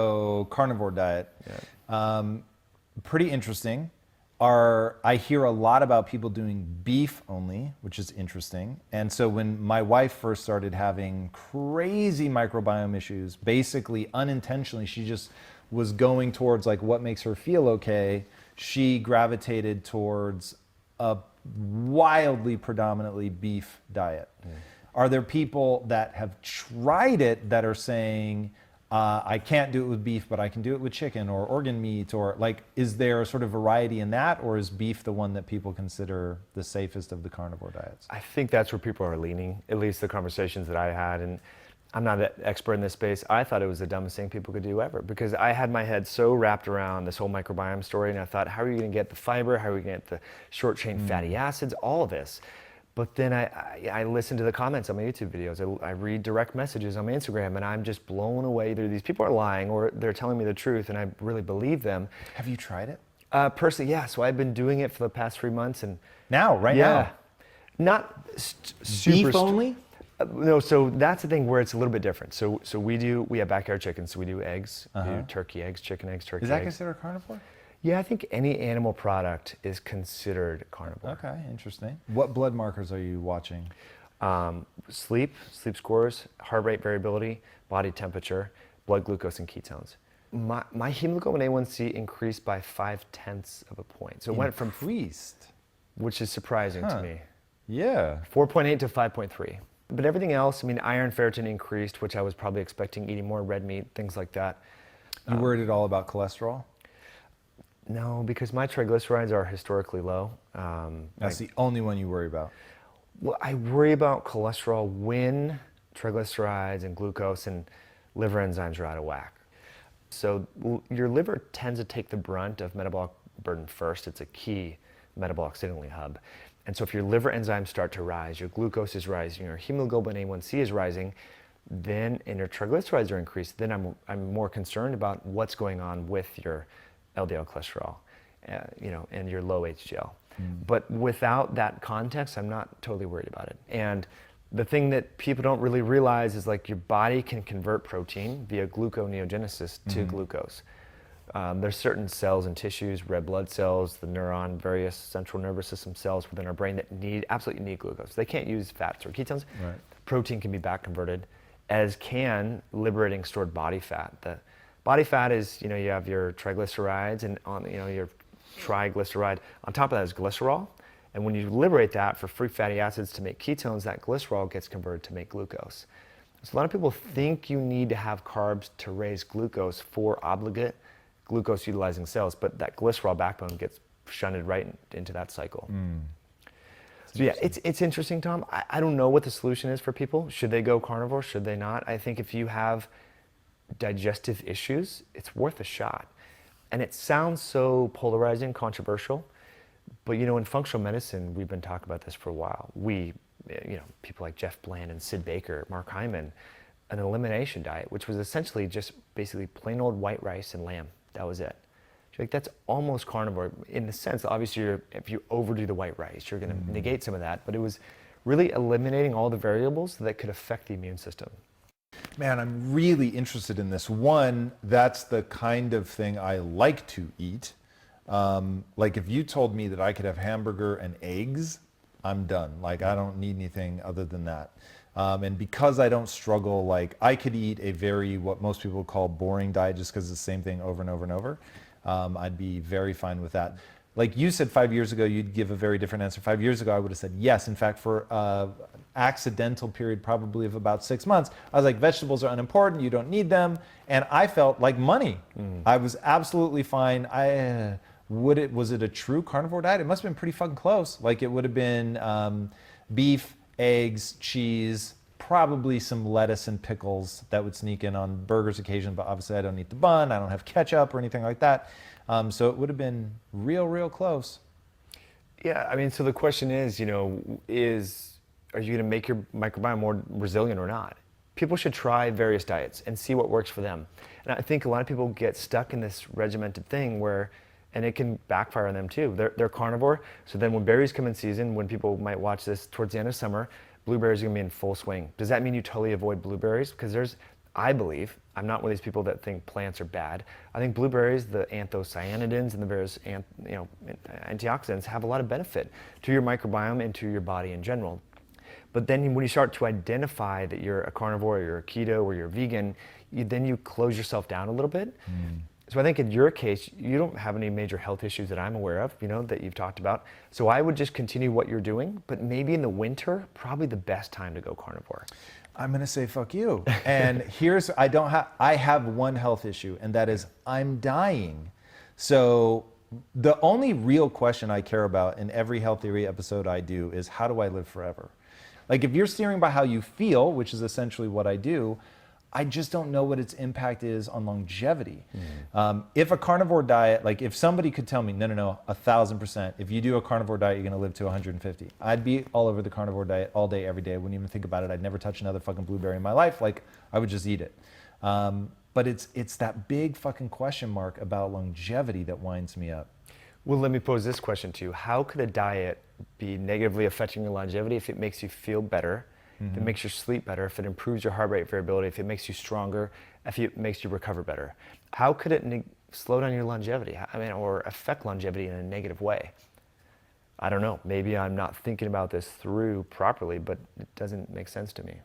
keto carnivore diet. Yeah. Pretty interesting. I hear a lot about people doing beef only, which is interesting. And so when my wife first started having crazy microbiome issues, basically unintentionally, she just was going towards like what makes her feel okay. She gravitated towards a wildly predominantly beef diet. Are there people that have tried it that are saying, I can't do it with beef, but I can do it with chicken or organ meat, or like, is there a sort of variety in that, or is beef the one that people consider the safest of the carnivore diets? I think that's where people are leaning, at least the conversations that I had. And I'm not an expert in this space. I thought it was the dumbest thing people could do ever, because I had my head so wrapped around this whole microbiome story, and I thought, how are you going to get the fiber? How are you going to get the short chain fatty acids? All of this. But then I listen to the comments on my YouTube videos. I read direct messages on my Instagram, and I'm just blown away. Either these people are lying or they're telling me the truth, and I really believe them. Have you tried it? Personally, yeah. So I've been doing it for the past 3 months, and right now? Not super beef only? No, so that's the thing where it's a little bit different. So we have backyard chickens, so we do eggs, we do turkey eggs, chicken eggs, turkey eggs. Is that considered carnivore? Yeah, I think any animal product is considered carnivore. Okay, interesting. What blood markers are you watching? Sleep scores, heart rate variability, body temperature, blood glucose, and ketones. My hemoglobin A1C increased by 0.5 of a point. So it went from, which is surprising to me. Yeah. 4.8 to 5.3. But everything else, I mean, iron, ferritin increased, which I was probably expecting, eating more red meat, things like that. You worried at all about cholesterol? No, because my triglycerides are historically low. That's the only one you worry about? Well, I worry about cholesterol when triglycerides and glucose and liver enzymes are out of whack. So your liver tends to take the brunt of metabolic burden first. It's a key metabolic signaling hub. And so if your liver enzymes start to rise, your glucose is rising, your hemoglobin A1C is rising, then and your triglycerides are increased, then I'm more concerned about what's going on with your LDL cholesterol, and your low HDL. But without that context, I'm not totally worried about it. And the thing that people don't really realize is like your body can convert protein via gluconeogenesis to glucose. There's certain cells and tissues, red blood cells, the neuron, various central nervous system cells within our brain that absolutely need glucose. They can't use fats or ketones. Right. Protein can be back converted, as can liberating stored body fat. The body fat is, you have your triglycerides and your triglyceride. On top of that is glycerol. And when you liberate that for free fatty acids to make ketones, that glycerol gets converted to make glucose. So a lot of people think you need to have carbs to raise glucose for obligate glucose utilizing cells, but that glycerol backbone gets shunted right into that cycle. So yeah, it's interesting, Tom. I don't know what the solution is for people. Should they go carnivore? Should they not? I think if you have digestive issues, it's worth a shot. And it sounds so polarizing, controversial, but in functional medicine, we've been talking about this for a while. People like Jeff Bland and Sid Baker, Mark Hyman, an elimination diet, which was essentially just basically plain old white rice and lamb. That was it. Like, that's almost carnivore in the sense, obviously, if you overdo the white rice, you're going to negate some of that, but it was really eliminating all the variables that could affect the immune system. Man, I'm really interested in this. One, that's the kind of thing I like to eat. Like if you told me that I could have hamburger and eggs, I'm done. Like I don't need anything other than that. And because I don't struggle, like I could eat a very, what most people call boring diet just because it's the same thing over and over and over. I'd be very fine with that. Like you said 5 years ago, you'd give a very different answer. 5 years ago, I would have said yes. In fact, for an accidental period probably of about 6 months, I was like, vegetables are unimportant, you don't need them. And I felt like money. I was absolutely fine. Was it a true carnivore diet? It must have been pretty fucking close. Like it would have been beef, eggs, cheese, probably some lettuce and pickles that would sneak in on burgers occasionally, but obviously I don't eat the bun, I don't have ketchup or anything like that. So it would have been real close. Yeah, I mean, so the question is, are you gonna make your microbiome more resilient or not? People should try various diets and see what works for them. And I think a lot of people get stuck in this regimented thing where, and it can backfire on them too. They're carnivore, so then when berries come in season, when people might watch this towards the end of summer, blueberries are gonna be in full swing. Does that mean you totally avoid blueberries? Because there's I believe, I'm not one of these people that think plants are bad. I think blueberries, the anthocyanidins and the various antioxidants have a lot of benefit to your microbiome and to your body in general. But then when you start to identify that you're a carnivore, or you're a keto, or you're vegan, then you close yourself down a little bit. So I think in your case, you don't have any major health issues that I'm aware of, that you've talked about. So I would just continue what you're doing, but maybe in the winter, probably the best time to go carnivore. I'm gonna say fuck you. And I have one health issue, and that is I'm dying. So the only real question I care about in every Health Theory episode I do is, how do I live forever? Like, if you're steering by how you feel, which is essentially what I do, I just don't know what its impact is on longevity. If a carnivore diet, like if somebody could tell me, no, 1,000%, if you do a carnivore diet, you're gonna live to 150. I'd be all over the carnivore diet all day, every day. I wouldn't even think about it. I'd never touch another fucking blueberry in my life. Like, I would just eat it. But it's that big fucking question mark about longevity that winds me up. Well, let me pose this question to you. How could a diet be negatively affecting your longevity if it makes you feel better, if it makes your sleep better, if it improves your heart rate variability, if it makes you stronger, if it makes you recover better? How could it slow down your longevity? Or affect longevity in a negative way? I don't know. Maybe I'm not thinking about this through properly, but it doesn't make sense to me.